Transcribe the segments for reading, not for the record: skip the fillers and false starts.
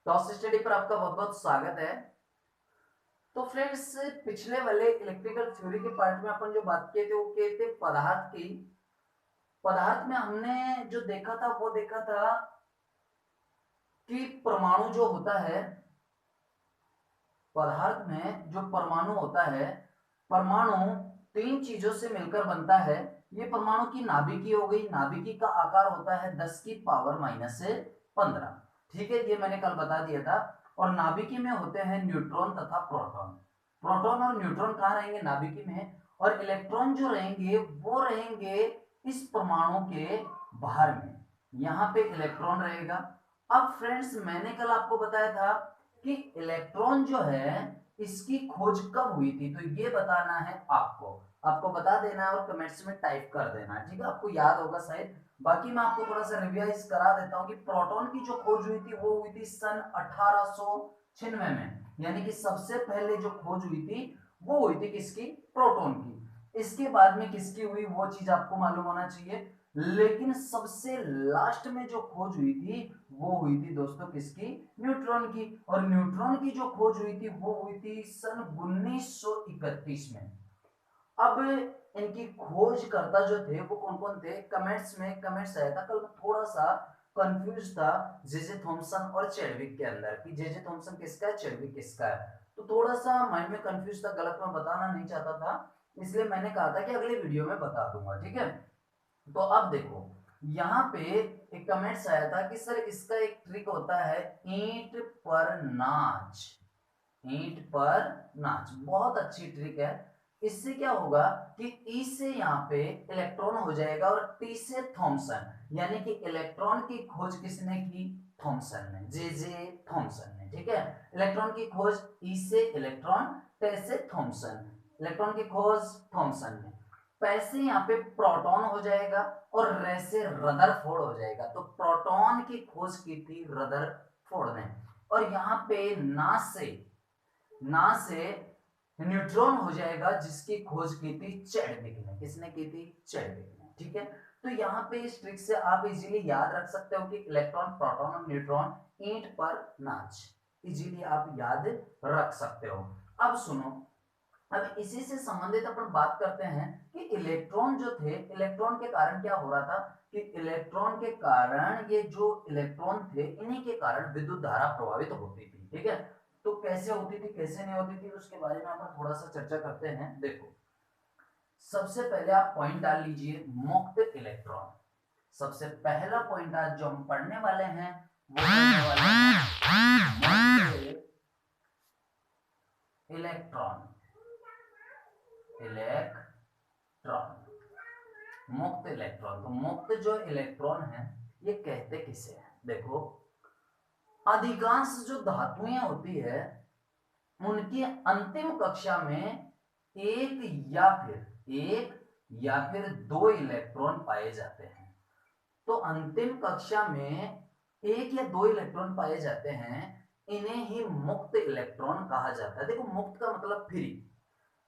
Toss study पर आपका बहुत बहुत स्वागत है। तो फ्रेंड्स, पिछले वाले इलेक्ट्रिकल थ्योरी के पार्ट में अपन जो बात किए थे वो किए थे पदार्थ की। पदार्थ में हमने जो देखा था वो देखा था कि परमाणु जो होता है, पदार्थ में जो परमाणु होता है, परमाणु तीन चीजों से मिलकर बनता है। ये परमाणु की नाभिकी हो गई, नाभिकी का आकार होता है 10 की पावर माइनस 15। ठीक है, ये मैंने कल बता दिया था। और नाभिकी में होते हैं न्यूट्रॉन तथा प्रोटॉन। प्रोटॉन और न्यूट्रॉन कहाँ रहेंगे? नाभिकी में। और इलेक्ट्रॉन जो रहेंगे वो रहेंगे इस परमाणु के बाहर में, यहाँ पे इलेक्ट्रॉन रहेगा। अब फ्रेंड्स, मैंने कल आपको बताया था कि इलेक्ट्रॉन जो है इसकी खोज कब हुई थी, तो ये बताना है आपको। आपको बता देना है और कमेंट्स में टाइप कर देना है, ठीक है? आपको याद होगा शायद। बाकी मैं आपको थोड़ा सा रिवाइज करा देता हूँ कि प्रोटॉन की जो खोज हुई थी वो हुई थी सन 1896 में, यानी कि सबसे पहले जो खोज हुई थी वो हुई थी किसकी? प्रोटॉन की। इसके बाद में किसकी हुई वो चीज आपको मालूम होना चाहिए। लेकिन सबसे लास्ट में जो खोज हुई थी वो हुई थी दोस्तों किसकी? न्यूट्रॉन की। और न्यूट्रॉन की जो खोज हुई थी वो हुई थी सन 1931 में। अब इनकी खोजकर्ता जो थे वो कौन कौन थे? कमेंट्स में कमेंट्स आया था कल, थोड़ा सा कंफ्यूज था जेजे थॉमसन और चैडविक के अंदर कि जेजे थॉमसन किसका है, चैडविक किसका है। तो थोड़ा सा माइंड में कंफ्यूज था, गलत मैं बताना नहीं चाहता था, इसलिए मैंने कहा था कि अगले वीडियो में बता दूंगा, ठीक है? तो अब देखो, यहाँ पे एक कमेंट्स आया था कि सर इसका एक ट्रिक होता है ईंट पर नाच। ईंट पर नाच बहुत अच्छी ट्रिक है। इससे क्या होगा कि ई से यहाँ पे इलेक्ट्रॉन हो जाएगा और टी से थॉमसन, यानी कि इलेक्ट्रॉन की खोज किसने की? थॉमसन ने, जे जे थॉमसन ने, ठीक है? इलेक्ट्रॉन की खोज ई से इलेक्ट्रॉन, टे से थॉमसन, इलेक्ट्रॉन की खोज थॉमसन ने। पैसे यहाँ पे प्रोटॉन हो जाएगा और रे से रदरफोर्ड हो जाएगा। तो प्रोटॉन की खोज की थी रदरफोर्ड ने। और यहाँ पे ना से न्यूट्रॉन हो जाएगा जिसकी खोज की थी चैडविक ने। किसने की थी? चैडविक ने, ठीक है? तो यहाँ पे इस ट्रिक से आप इजीली याद रख सकते हो कि इलेक्ट्रॉन, प्रोटॉन और न्यूट्रॉन ईंट पर नाच, इजीली आप याद रख सकते हो। अब सुनो, अब इसी से संबंधित अपन बात करते हैं कि इलेक्ट्रॉन जो थे, इलेक्ट्रॉन के कारण क्या हो रहा था कि इलेक्ट्रॉन के कारण ये जो इलेक्ट्रॉन थे इन्हीं के कारण विद्युत धारा प्रभावित होती थी, ठीक है? तो कैसे होती थी, कैसे नहीं होती थी, उसके बारे में अपन थोड़ा सा चर्चा करते हैं। देखो, सबसे पहले आप पॉइंट डाल लीजिए मुक्त इलेक्ट्रॉन। सबसे पहला पॉइंट आज जो हम पढ़ने वाले हैं वो पढ़ने वाले हैं मुक्त इलेक्ट्रॉन। इलेक्ट्रॉन, मुक्त इलेक्ट्रॉन। तो मुक्त जो इलेक्ट्रॉन है ये कहते किसे हैं? देखो, अधिकांश जो धातुएं होती है उनकी अंतिम कक्षा में एक या फिर दो इलेक्ट्रॉन पाए जाते हैं। तो अंतिम कक्षा में एक या दो इलेक्ट्रॉन पाए जाते हैं, इन्हें ही मुक्त इलेक्ट्रॉन कहा जाता है। देखो, मुक्त का मतलब फ्री,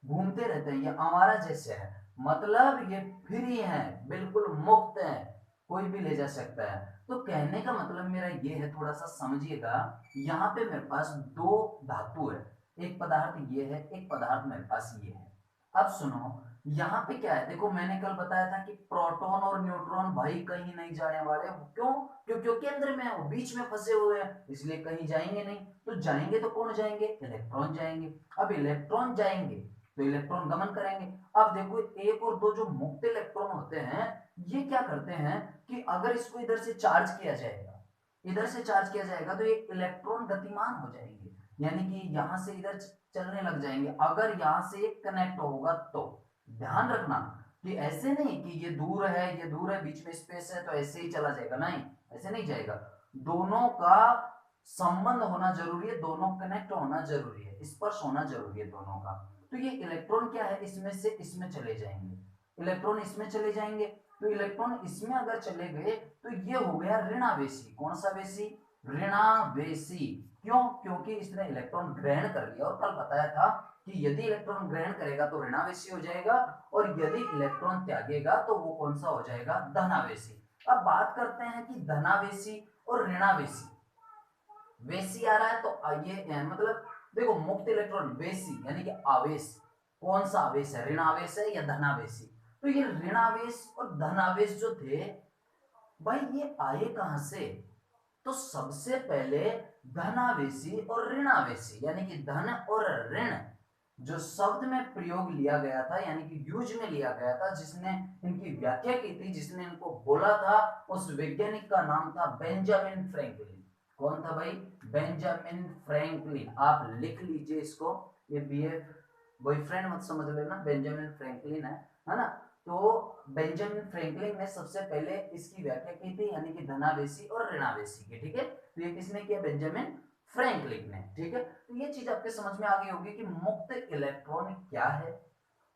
घूमते रहते हैं, ये आवारा जैसे है, मतलब ये फ्री है, बिल्कुल मुक्त है, कोई भी ले जा सकता है। तो कहने का मतलब मेरा ये है, थोड़ा सा समझिएगा। यहाँ पे मेरे पास दो धातु है, एक पदार्थ ये है, एक पदार्थ मेरे पास ये है। अब सुनो, यहाँ पे क्या है? देखो, मैंने कल बताया था कि प्रोटॉन और न्यूट्रॉन भाई कहीं नहीं जाने वाले। क्यों? क्योंकि अंदर में है, वो बीच में फंसे हुए हैं, इसलिए कहीं जाएंगे नहीं। तो जाएंगे तो कौन जाएंगे? इलेक्ट्रॉन जाएंगे। अब इलेक्ट्रॉन जाएंगे तो इलेक्ट्रॉन गमन करेंगे। अब देखो, एक और दो जो मुक्त इलेक्ट्रॉन होते हैं ये क्या करते हैं कि अगर इसको इधर से चार्ज किया जाएगा, इधर से चार्ज किया जाएगा तो ये इलेक्ट्रॉन गतिमान हो जाएंगे, यानी कि यहां से इधर चलने लग जाएंगे। अगर यहां से ये कनेक्ट होगा तो ध्यान रखना कि ऐसे नहीं कि ये दूर है, ये दूर है, बीच में स्पेस है तो ऐसे ही चला जाएगा, नहीं, ऐसे नहीं जाएगा। दोनों का संबंध होना जरूरी है, दोनों कनेक्ट होना जरूरी है, स्पर्श होना जरूरी है दोनों का। तो ये इलेक्ट्रॉन क्या है, इसमें से इसमें चले जाएंगे, इलेक्ट्रॉन इसमें चले जाएंगे। तो इलेक्ट्रॉन इसमें अगर चले गए तो ये हो गया ऋणावेशी। कौन सा वेशी? ऋणावेशी। क्यों? क्योंकि इसने इलेक्ट्रॉन ग्रहण कर लिया, और कल बताया था कि यदि इलेक्ट्रॉन ग्रहण करेगा तो ऋणावेशी हो जाएगा, और यदि इलेक्ट्रॉन त्यागेगा तो वो कौन सा हो जाएगा? धनावेशी। अब बात करते हैं कि धनावेशी और ऋणावेशी, वेसी आ रहा है तो ये मतलब देखो मुक्त इलेक्ट्रॉन वेसी यानी कि आवेश, कौन सा आवेश है, ऋण आवेश है या धनावेशी। तो ये ऋण आवेश और धनावेश जो थे भाई ये आए कहां से, तो सबसे पहले धनावेशी और ऋणावेशी यानी कि धन और ऋण जो शब्द में प्रयोग लिया गया था यानी कि यूज में लिया गया था, जिसने इनकी व्याख्या की थी, जिसने इनको बोला था, उस वैज्ञानिक का नाम था बेंजामिन फ्रैंकलिन। कौन था भाई, बेंजामिन फ्रैंकलिन। आप लिख लीजिए इसको, ये बीएफ बॉयफ्रेंड मत समझ लेना, बेंजामिन फ्रैंकलिन है ना। तो बेंजामिन फ्रैंकलिन ने सबसे पहले इसकी व्याख्या की थी यानी कि धनावेशी और ऋणावेशी की, ठीक है। तो ये किसने किया, बेंजामिन फ्रैंकलिन ने, ठीक है। तो ये चीज आपके समझ में आ गई होगी कि मुक्त इलेक्ट्रॉन क्या है।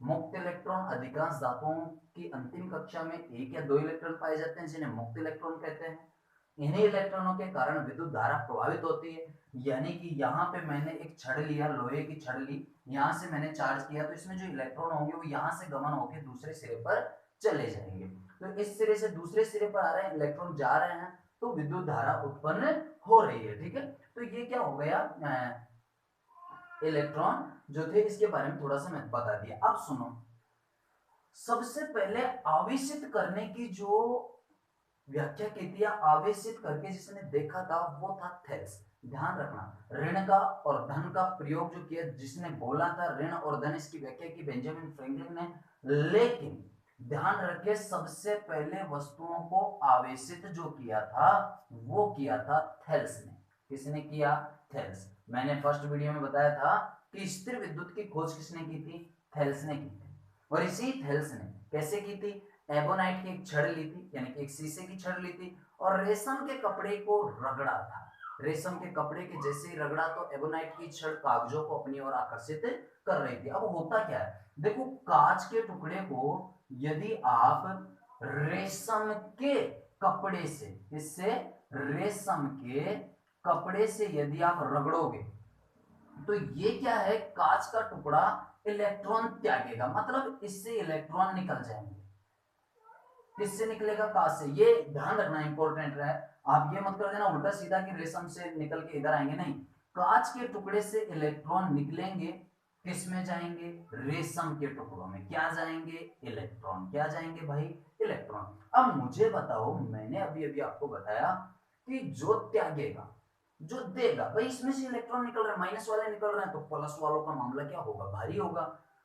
मुक्त इलेक्ट्रॉन अधिकांश धातुओं की अंतिम कक्षा में एक या दो इलेक्ट्रॉन पाए जाते हैं जिन्हें मुक्त इलेक्ट्रॉन कहते हैं। इन्हीं इलेक्ट्रॉनों के कारण विद्युत धारा प्रभावित होती है, यानी कि यहाँ पे मैंने एक छड़ लिया, लोहे की छड़ ली, यहाँ से मैंने चार्ज किया, तो इसमें जो इलेक्ट्रॉन होंगे वो यहाँ से गमन होकर दूसरे सिरे पर चले जाएंगे। तो इस सिरे से दूसरे सिरे पर आ रहे हैं इलेक्ट्रॉन, जा रहे हैं, तो विद्युत धारा उत्पन्न हो रही है, ठीक है। तो ये क्या हो गया, इलेक्ट्रॉन जो थे इसके बारे में थोड़ा सा मैं बता दिया। अब सुनो, सबसे पहले आवेशित करने की जो व्याख्या की थी, आवेशित करके जिसने देखा था वो था थेल्स। ध्यान रखना, ऋण का और धन का प्रयोग जो किया, जिसने बोला था ऋण और धन, इसकी व्याख्या की बेंजामिन फ्रैंकलिन ने। लेकिन ध्यान रखे, सबसे पहले वस्तुओं को आवेशित जो किया था वो किया था थेल्स ने। किसने किया, थेल्स। मैंने फर्स्ट वीडियो में बताया था कि स्थिर विद्युत की खोज किसने की थी, थेल्स ने की थी। और इसी थेल्स ने कैसे की थी, एबोनाइट की एक छड़ ली थी यानी कि एक शीशे की छड़ ली थी और रेशम के कपड़े को रगड़ा था। रेशम के कपड़े के जैसे ही रगड़ा तो एबोनाइट की छड़ कागजों को अपनी ओर आकर्षित कर रही थी। अब होता क्या है, देखो कांच के टुकड़े को यदि आप रेशम के कपड़े से, इससे रेशम के कपड़े से यदि आप रगड़ोगे तो ये क्या है, कांच का टुकड़ा इलेक्ट्रॉन त्यागेगा, मतलब इससे इलेक्ट्रॉन निकल जाएंगे। किससे निकलेगा, कांच से। ये ध्यान रखना इंपॉर्टेंट है, आप ये मत कर देना उल्टा सीधा कि रेशम से निकल के इधर आएंगे, नहीं। कांच के टुकड़े से इलेक्ट्रॉन निकलेंगे, किस में जाएंगे, रेशम के टुकड़ों में। क्या जाएंगे, इलेक्ट्रॉन। क्या जाएंगे भाई, इलेक्ट्रॉन। अब मुझे बताओ, मैंने अभी अभी आपको बताया कि जो त्यागेगा, जो देगा, भाई इसमें से इलेक्ट्रॉन निकल रहे हैं, माइनस वाले निकल रहे हैं, तो प्लस वालों का मामला क्या होगा, भारी होगा।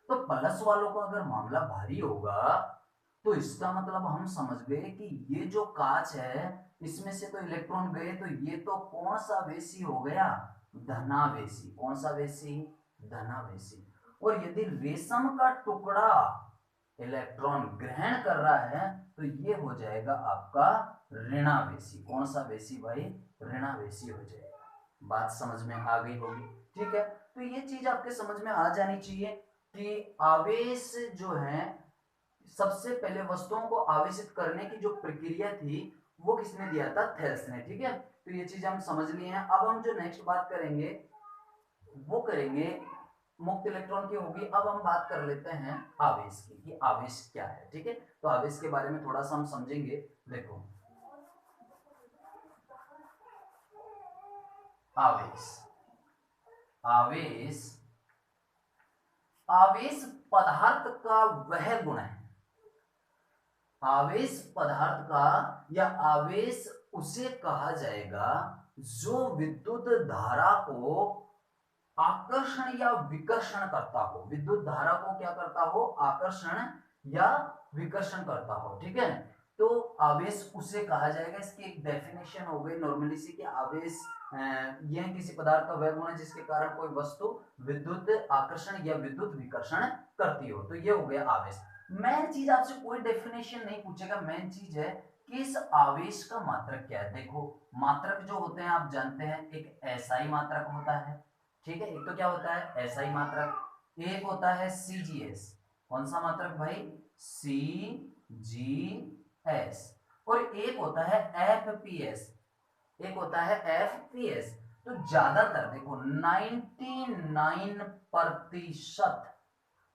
तो प्लस वालों का अगर मामला भारी होगा तो इसका मतलब हम समझ गए कि ये जो कांच है इसमें से तो इलेक्ट्रॉन गए, तो ये तो कौन सा वेशी हो गया, धनावेशी। कौन सा वेशी, धनावेशी। और यदि रेशम का टुकड़ा इलेक्ट्रॉन ग्रहण कर रहा है तो ये हो जाएगा आपका ऋणावेशी। कौन सा वेशी भाई, ऋणावेशी हो जाएगा। बात समझ में आ गई होगी, ठीक है। तो ये चीज आपके समझ में आ जानी चाहिए कि आवेश जो है, सबसे पहले वस्तुओं को आवेशित करने की जो प्रक्रिया थी वो किसने दिया था, थेल्स ने, ठीक है। तो ये चीज हम समझ लिए हैं। अब हम जो नेक्स्ट बात करेंगे वो करेंगे मुक्त इलेक्ट्रॉन की होगी। अब हम बात कर लेते हैं आवेश की, कि आवेश क्या है, ठीक है। तो आवेश के बारे में थोड़ा सा हम समझेंगे। देखो, आवेश, आवेश, आवेश पदार्थ का वह गुण है, आवेश पदार्थ का या आवेश उसे कहा जाएगा जो विद्युत धारा को आकर्षण या विकर्षण करता हो। विद्युत धारा को क्या करता हो, आकर्षण या विकर्षण करता हो, ठीक है। तो आवेश उसे कहा जाएगा। इसकी एक डेफिनेशन हो गई नॉर्मली सी कि आवेश यह किसी पदार्थ का वह गुण है जिसके कारण कोई वस्तु विद्युत आकर्षण या विद्युत विकर्षण करती हो। तो ये हो गया आवेश। मेन चीज आपसे कोई डेफिनेशन नहीं पूछेगा, मेन चीज है कि इस आवेश का मात्रक क्या है। देखो, मात्रक जो होते हैं आप जानते हैं, एक एसआई मात्रक होता है, ठीक है। एक तो क्या होता है, एसआई मात्रक, एक होता है सीजीएस। कौन सा मात्रक भाई, सीजीएस। और एक होता है एफपीएस, एक होता है एफपीएस। तो ज्यादातर देखो 99%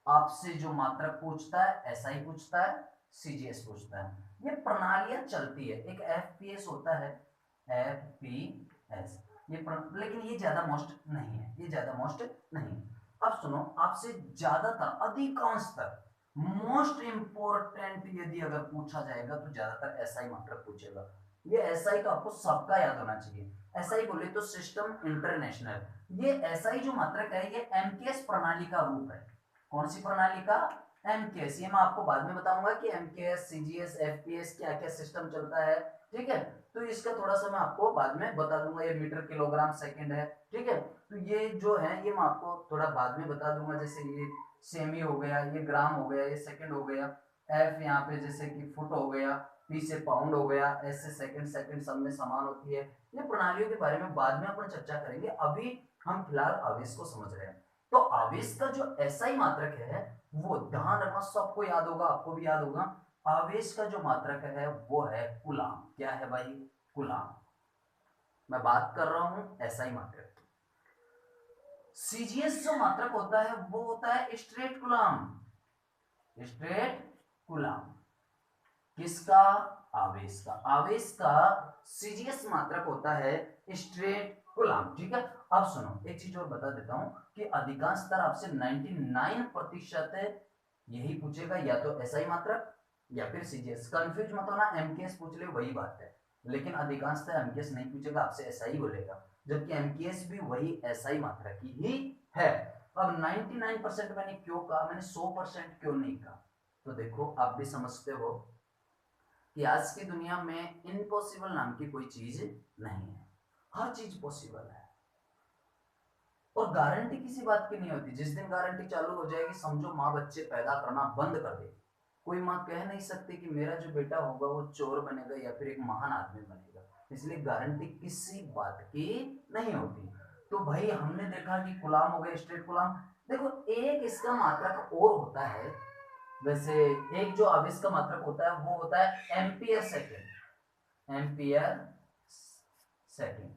आपसे जो मात्रक पूछता है, एसआई पूछता है, सीजीएस पूछता है। ये प्रणालियां चलती है। एक एफपीएस होता है, एफपीएस, लेकिन ये ज्यादा मोस्ट नहीं है, ये ज्यादा मोस्ट नहीं है। अब सुनो, आपसे ज्यादातर अधिकांशतर मोस्ट इंपॉर्टेंट यदि अगर पूछा जाएगा तो ज्यादातर एसआई मात्रक पूछेगा। ये एसआई तो आपको सबका याद होना चाहिए। एसआई बोले तो सिस्टम इंटरनेशनल। ये एसआई जो मात्रक है ये एमकेएस प्रणाली का रूप है। कौन सी प्रणाली का? एमकेएस। ये मैं आपको बाद में बताऊंगा कि एमकेएस, सीजीएस, एफपीएस क्या क्या सिस्टम चलता है, ठीक है। तो इसका थोड़ा सा मैं आपको बाद में बता दूंगा। ये मीटर किलोग्राम सेकंड है, ठीक है। तो ये जो है ये मैं आपको थोड़ा बाद में बता दूंगा। जैसे ये सेमी हो गया, ये ग्राम हो गया, ये सेकंड हो गया, एफ यहाँ पे जैसे कि फुट हो गया, पी से पाउंड हो गया, एस से सेकंड, सेकंड सब में समान होती है। ये प्रणालियों के बारे में बाद में अपन चर्चा करेंगे। अभी हम फिलहाल आवेश को समझ रहे हैं। तो आवेश का जो एसआई मात्रक है वो ध्यान रखना, सबको याद होगा, आपको भी याद होगा। आवेश का जो मात्रक है वो है कूलाम। क्या है भाई? कूलाम। मैं बात कर रहा हूं एसआई मात्रक की। सीजीएस जो मात्रक होता है वो होता है स्ट्रेट कूलाम। स्ट्रेट कूलाम किसका? आवेश का। आवेश का सीजीएस मात्रक होता है स्ट्रेट कूलाम, ठीक है। अब सुनो, एक चीज और बता देता हूं कि अधिकांशतर आपसे 99% यही पूछेगा, या तो एसआई मात्रक या फिर सीजीएस। कंफ्यूज मत होना, एमकेएस पूछ ले वही बात है, लेकिन अधिकांशतः एमकेएस नहीं पूछेगा, आपसे एसआई बोलेगा, जबकि एमकेएस भी वही एसआई मात्रक की ही है। अब 99% मैंने क्यों कहा, मैंने 100% क्यों नहीं कहा? तो देखो, आप भी समझते हो कि आज की दुनिया में इम्पॉसिबल नाम की कोई चीज नहीं है, हर चीज पॉसिबल है। और गारंटी किसी बात की नहीं होती। जिस दिन गारंटी चालू हो जाएगी, समझो माँ बच्चे पैदा करना बंद कर देगी। कोई माँ कह नहीं सकती कि मेरा जो बेटा होगा वो चोर बनेगा या फिर एक महान आदमी बनेगा। इसलिए गारंटी किसी बात की नहीं होती। तो भाई हमने देखा कि गुलाम हो गए, स्ट्रेट गुलाम। देखो, एक इसका मात्रक और होता है। वैसे एक जो आवेश का मात्रक होता है वो होता है ampere second. Ampere second,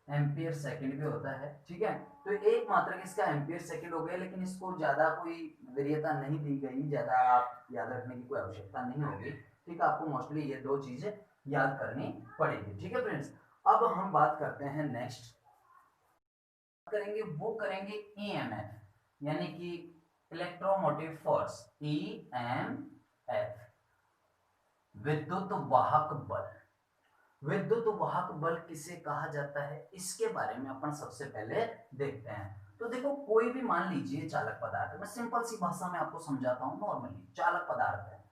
ampere second भी होता है, ठीक है। तो एक मात्रक इसका एम्पियर सेकंड हो गया, लेकिन इसको ज्यादा कोई वरीयता नहीं दी गई, ज्यादा आप याद रखने की कोई आवश्यकता नहीं होगी, ठीक है। आपको मोस्टली ये दो चीजें याद करनी पड़ेगी, ठीक है फ्रेंड्स। अब हम बात करते हैं नेक्स्ट करेंगे, वो करेंगे ईएमएफ, यानी कि इलेक्ट्रोमोटिव फोर्स, ईएमएफ, विद्युत वाहक बल। विद्युत वाहक बल किसे कहा जाता है, इसके बारे में अपन सबसे पहले देखते हैं। तो देखो, कोई भी मान लीजिए चालक पदार्थ, मैं सिंपल सी भाषा में आपको समझाता हूं। नॉर्मली चालक पदार्थ है।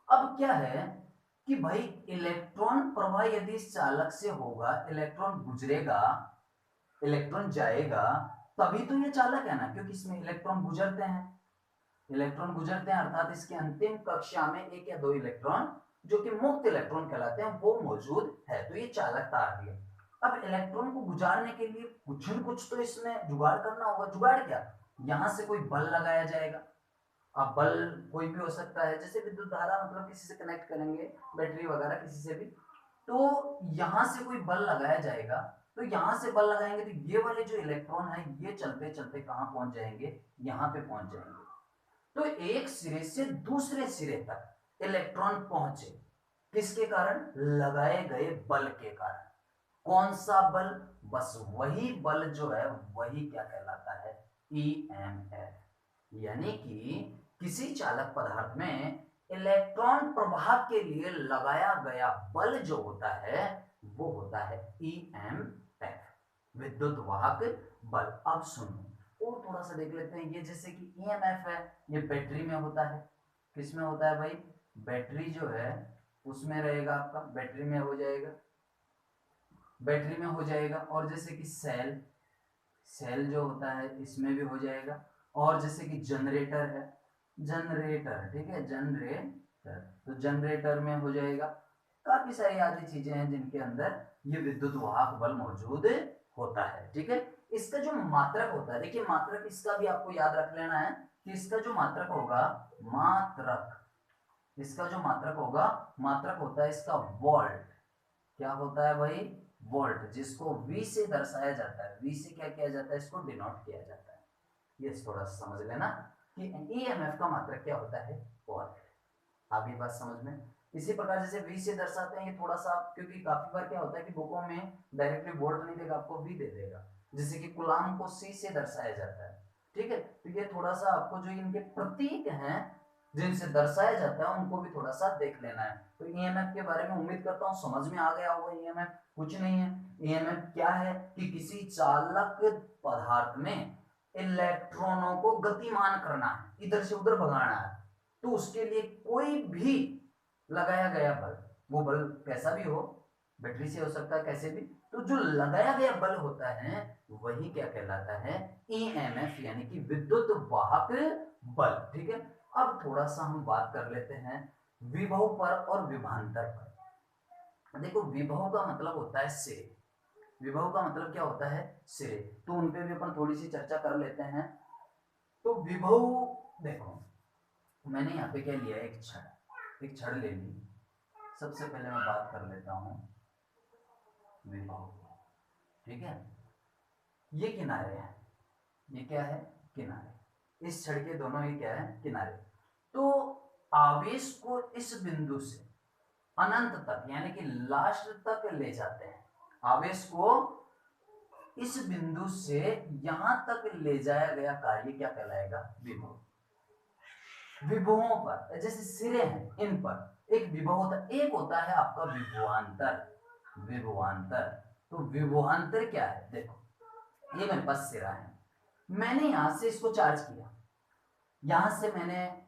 अब क्या है कि भाई इलेक्ट्रॉन प्रवाह यदि इस चालक से होगा, इलेक्ट्रॉन गुजरेगा, इलेक्ट्रॉन जाएगा, तभी तो ये चालक है ना, क्योंकि इसमें इलेक्ट्रॉन गुजरते हैं। इलेक्ट्रॉन गुजरते हैं अर्थात इसकी अंतिम कक्षा में एक या दो इलेक्ट्रॉन जो कि मुक्त इलेक्ट्रॉन कहलाते हैं वो मौजूद है। तो ये चालक तार भी है। अब इलेक्ट्रॉन को गुजारने के लिए कुछ न कुछ तो इसमें जुगाड़ करना होगा। जुगाड़ क्या? यहां से कोई बल लगाया जाएगा। अब बल कोई भी हो सकता है, जैसे विद्युत धारा, मतलब किसी से कनेक्ट करेंगे, बैटरी वगैरह किसी से भी, तो यहां से कोई बल लगाया जाएगा। तो यहां से बल लगाएंगे तो ये वाले जो इलेक्ट्रॉन है ये चलते चलते कहां पहुंच जाएंगे? यहां पे पहुंच जाएंगे। तो एक सिरे से दूसरे सिरे तक इलेक्ट्रॉन पहुंचे, किसके कारण? लगाए गए बल के कारण। कौन सा बल? बस वही बल जो है वही क्या कहलाता है? ईएमएफ। यानी कि किसी चालक पदार्थ में इलेक्ट्रॉन प्रवाह के लिए लगाया गया बल जो होता है वो होता है ईएमएफ, विद्युत वाहक बल। अब सुनो, और थोड़ा सा देख लेते हैं। ये जैसे कि ईएमएफ है, ये बैटरी में होता है। किस में होता है भाई? बैटरी जो है उसमें रहेगा, आपका बैटरी में हो जाएगा, बैटरी में हो जाएगा। और जैसे कि सेल, सेल जो होता है इसमें भी हो जाएगा। और जैसे कि जनरेटर है, जनरेटर, ठीक है, जनरेटर, तो जनरेटर में हो जाएगा। काफी सारी आदि चीजें हैं जिनके अंदर ये विद्युत वाहक बल मौजूद होता है, ठीक है। इसका जो मात्रक होता है, देखिए मात्रक इसका भी आपको याद रख लेना है कि इसका जो मात्रक होगा, मात्रक, इसका जो मात्रक होगा, मात्रक होता है इसका वोल्ट। क्या होता है भाई? वोल्ट, जिसको V से दर्शाया जाता है। V से क्या किया जाता है? इसको डिनोट किया जाता है। ये थोड़ा सा समझ लेना कि ईएमएफ का मात्रक क्या होता है? वोल्ट। आगे बात समझ में। इसी प्रकार जैसे v से दर्शाते हैं, ये थोड़ा सा, क्योंकि काफी बार क्या होता है कि बुकों में डायरेक्टली वोल्ट नहीं देगा, आपको v दे देगा, जैसे कि कूलाम को c से दर्शाया जाता है, ठीक है। तो ये थोड़ा सा आपको जो इनके प्रतीक हैं जिनसे दर्शाया जाता है उनको भी थोड़ा सा देख लेना है। तो ईएमएफ के बारे में उम्मीद करता हूँ समझ में आ गया होगा। ईएमएफ कुछ नहीं है, ईएमएफ क्या है कि किसी चालक पदार्थ में इलेक्ट्रॉनों को गतिमान करना है, इधर से उधर भगाना है, तो उसके लिए कोई भी लगाया गया बल, वो बल कैसा भी हो, बैटरी से हो सकता है, कैसे भी, तो जो लगाया गया बल होता है वही क्या कहलाता है, ईएमएफ, यानी कि विद्युत वाहक बल, ठीक है। अब थोड़ा सा हम बात कर लेते हैं विभव पर और विभवांतर पर। देखो विभव का मतलब होता है सिरे, विभव का मतलब क्या होता है, सिरे, तो उन पे भी अपन थोड़ी सी चर्चा कर लेते हैं। तो विभव, देखो मैंने यहाँ पे क्या लिया, एक छड़ ले ली। सबसे पहले मैं बात कर लेता हूँ विभव, ठीक है। ये किनारे हैं, ये क्या है, किनारे, इस छड़ के दोनों ही क्या है, किनारे। तो आवेश को इस बिंदु से अनंत तक यानी कि लास्ट तक ले जाते हैं, आवेश को इस बिंदु से यहां तक ले जाया गया कार्य क्या कहलाएगा, विभव। विभवों पर जैसे सिरे हैं इन पर एक विभव होता है, एक होता है आपका विभवांतर, विभवांतर। तो विभवांतर क्या है, देखो ये मेरे पास सिरा है, मैंने यहां से इसको चार्ज किया, यहां से मैंने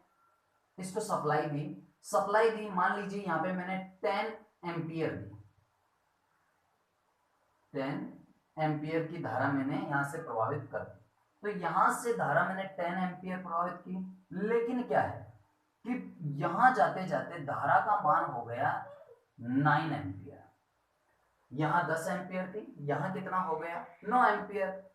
इसको सप्लाई दी, मान लीजिए यहां पे मैंने 10 एम्पियर दी, 10 एम्पियर की धारा मैंने यहां से प्रवाहित कर दी। तो यहां से धारा मैंने 10 एम्पियर प्रवाहित की, लेकिन क्या है कि यहां जाते जाते धारा का मान हो गया 9 एम्पियर, यहां 10 एम्पियर थी, यहां कितना हो गया 9 एम्पियर।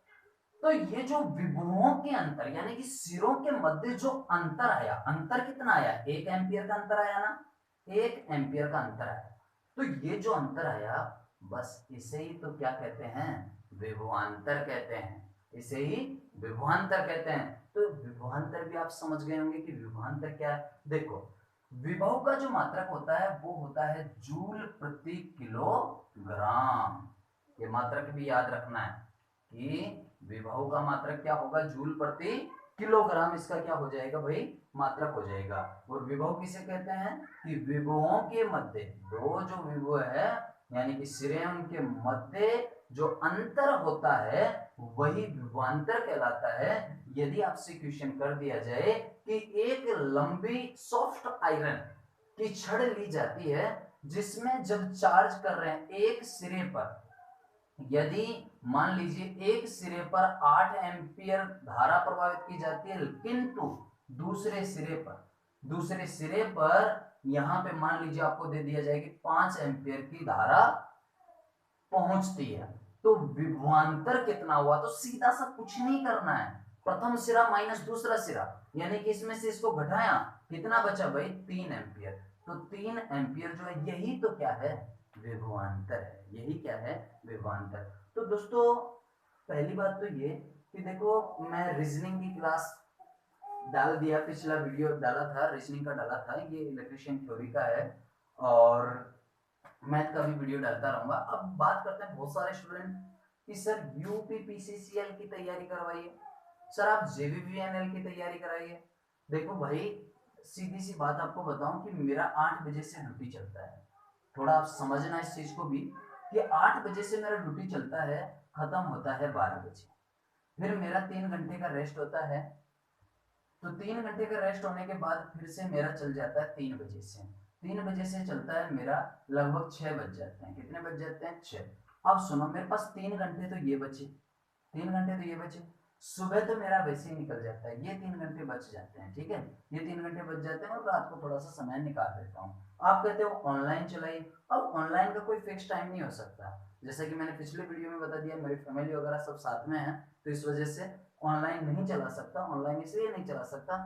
तो ये जो विभवों के अंतर यानी कि सिरों के मध्य जो अंतर आया, अंतर कितना आया, 1 एम्पियर का अंतर आया ना, 1 एम्पियर का अंतर आया। तो ये जो अंतर आया, बस इसे ही तो क्या कहते हैं, विभवांतर कहते हैं, इसे ही विभवांतर कहते हैं। तो विभवांतर भी आप समझ गए होंगे कि विभवांतर क्या है। देखो विभव का जो मात्रक होता है वो होता है जूल प्रति किलोग्राम, ये मात्रक भी याद रखना है कि विभव का मात्रक क्या होगा, जूल प्रति किलोग्राम, इसका क्या हो जाएगा भाई, मात्रक हो जाएगा। और विभव किसे कहते हैं कि विभवों के मध्य, दो जो विभव है यानी कि सिरे उनके मध्य जो अंतर होता है वही विभवांतर कहलाता है। यदि आपसे क्वेश्चन कर दिया जाए कि एक लंबी सॉफ्ट आयरन की छड़ ली जाती है जिसमें जब चार्ज कर रहे हैं एक सिरे पर, यदि मान लीजिए एक सिरे पर 8 एम्पियर धारा प्रवाहित की जाती है, किंतु दूसरे सिरे पर यहां पे मान लीजिए आपको दे दिया जाए कि 5 एम्पियर की धारा पहुंचती है, तो विभवांतर कितना हुआ, तो सीधा सा कुछ नहीं करना है, प्रथम सिरा माइनस दूसरा सिरा, यानी कि इसमें से इसको घटाया, कितना बचा भाई 3 एम्पियर। तो 3 एम्पियर जो है यही तो क्या है, विभवांतर है, यही क्या है, विभवांतर। तो दोस्तों पहली बात तो ये कि देखो मैं रीजनिंग की क्लास डाल दिया, पिछला वीडियो डाला था रीजनिंग का डाला था, ये इलेक्ट्रिशियन थ्योरी का है, और मैथ का भी वीडियो डालता रहूंगा। अब बात करते हैं बहुत सारे स्टूडेंट कि सर यूपीपीसीसीएल की तैयारी करवाइए, सर आप जेवीवीएनएल की तैयारी कराइए। देखो भाई सीधी सी बात आपको बताऊं कि मेरा 8 बजे से ड्यूटी चलता है, थोड़ा आप समझना इस चीज को भी कि 8 बजे से मेरा ड्यूटी चलता है, खत्म होता है 12 बजे, फिर मेरा 3 घंटे का रेस्ट होता है। तो 3 घंटे का रेस्ट होने के बाद फिर से मेरा चल जाता है 3 बजे से, 3 बजे से चलता है मेरा लगभग 6 बज जाते हैं, कितने बज जाते हैं 6। अब सुनो मेरे पास 3 घंटे तो ये बचे, 3 घंटे तो ये बचे, सुबह तो मेरा वैसे ही निकल जाता है, ये 3 घंटे बच जाते हैं, ठीक है, ये 3 घंटे बच जाते हैं और रात को थोड़ा सा समय निकाल देता हूँ। आप कहते हो ऑनलाइन चलाइए, अब ऑनलाइन का कोई फिक्स टाइम नहीं हो सकता, जैसा कि मैंने पिछले वीडियो में बता दिया मेरी फैमिली वगैरह सब साथ में है, तो इस वजह से ऑनलाइन नहीं चला सकता। ऑनलाइन इसलिए नहीं चला सकता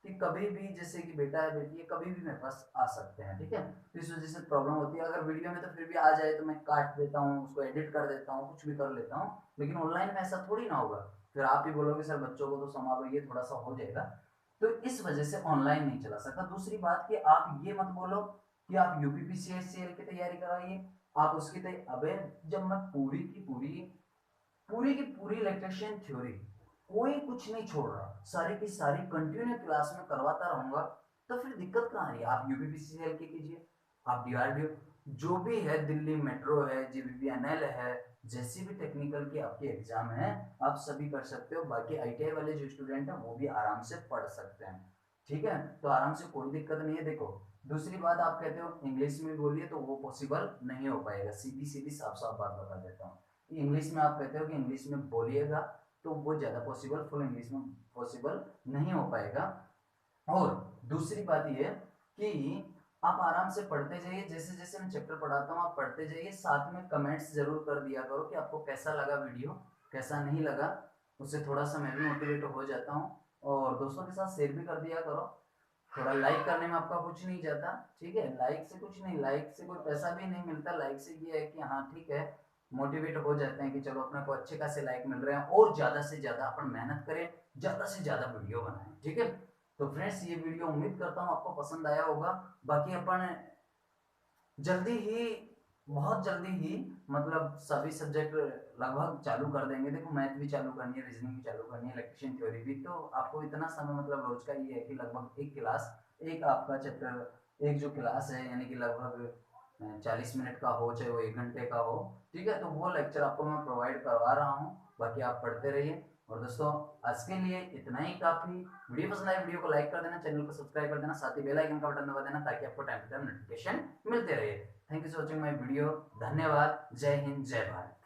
कि कभी भी जैसे कि बेटा है बेटी है कभी भी मेरे पास आ सकते हैं, ठीक है, तो इस वजह से प्रॉब्लम होती है। अगर वीडियो में तो फिर भी आ जाए तो मैं काट देता हूँ, उसको एडिट कर देता हूँ, कुछ भी कर लेता हूँ, लेकिन ऑनलाइन में ऐसा थोड़ी ना होगा, फिर आप ही बोलोगे सर बच्चों को तो संभालो, ये थोड़ा सा हो जाएगा, तो इस वजह से ऑनलाइन नहीं चला सकता। दूसरी बात कि आप ये मत बोलो कि आप यूपीपीसीएल की तैयारी कराइए, आप उसकी तैयारी। अबे जब मैं पूरी की पूरी इलेक्ट्रिशियन थ्योरी कोई कुछ नहीं छोड़ रहा, सारी की सारी कंटिन्यू क्लास में करवाता रहूंगा, तो फिर दिक्कत कहाँ आ रही है? आप यूपीपीसीएल की कीजिए, आप डीआरडीओ जो भी है, दिल्ली मेट्रो है, जीबीपीएनएल है, जैसी भी टेक्निकल की आपकी एग्जाम है, आप सभी कर सकते हो। बाकी आईटीआई वाले जो स्टूडेंट हैं वो भी आराम से पढ़ सकते हैं, ठीक है? तो आराम से, कोई दिक्कत नहीं है। देखो दूसरी बात, आप कहते हो इंग्लिश में बोलिए, तो वो पॉसिबल नहीं हो पाएगा। सीधी सीधी साफ साफ बात बता देता हूँ, इंग्लिश में आप कहते हो कि इंग्लिश में बोलिएगा, तो वो ज़्यादा पॉसिबल, फुल इंग्लिश में पॉसिबल नहीं हो पाएगा। और दूसरी बात ये कि आप आराम से पढ़ते जाइए, जैसे जैसे मैं चैप्टर पढ़ाता हूँ आप पढ़ते जाइए, साथ में कमेंट्स जरूर कर दिया करो कि आपको कैसा लगा वीडियो, कैसा नहीं लगा। उससे थोड़ा सा मैं भी मोटिवेट हो जाता हूँ। और दोस्तों के साथ शेयर भी कर दिया करो। थोड़ा लाइक करने में आपका कुछ नहीं जाता, ठीक है? लाइक से कुछ नहीं, लाइक से कोई पैसा भी नहीं मिलता। लाइक से ये है कि हाँ ठीक है, मोटिवेट हो जाते हैं कि चलो अपने को अच्छे खासे लाइक मिल रहे हैं, और ज्यादा से ज्यादा अपन मेहनत करें, ज्यादा से ज्यादा वीडियो बनाएं, ठीक है? तो फ्रेंड्स, ये वीडियो उम्मीद करता हूँ आपको पसंद आया होगा। बाकी अपन जल्दी ही, बहुत जल्दी ही, मतलब सभी सब्जेक्ट लगभग चालू कर देंगे। देखो मैथ भी चालू करनी है, रीजनिंग भी चालू करनी है, इलेक्ट्रिशियन थ्योरी भी। तो आपको इतना समय, मतलब रोज का ये है कि लगभग एक क्लास, एक आपका चैप्टर, एक जो क्लास है यानी कि लगभग 40 मिनट का हो, चाहे वो 1 घंटे का हो, ठीक है? तो वो लेक्चर आपको मैं प्रोवाइड करवा रहा हूँ। बाकी आप पढ़ते रहिए। और दोस्तों, आज के लिए इतना ही काफी। वीडियो पसंद आए वीडियो को लाइक कर देना, चैनल को सब्सक्राइब कर देना, साथ ही बेल आइकन का बटन दबा देना, ताकि आपको टाइम टू टाइम नोटिफिकेशन मिलते रहे। Thank you for watching my video. धन्यवाद। जय हिंद, जय भारत।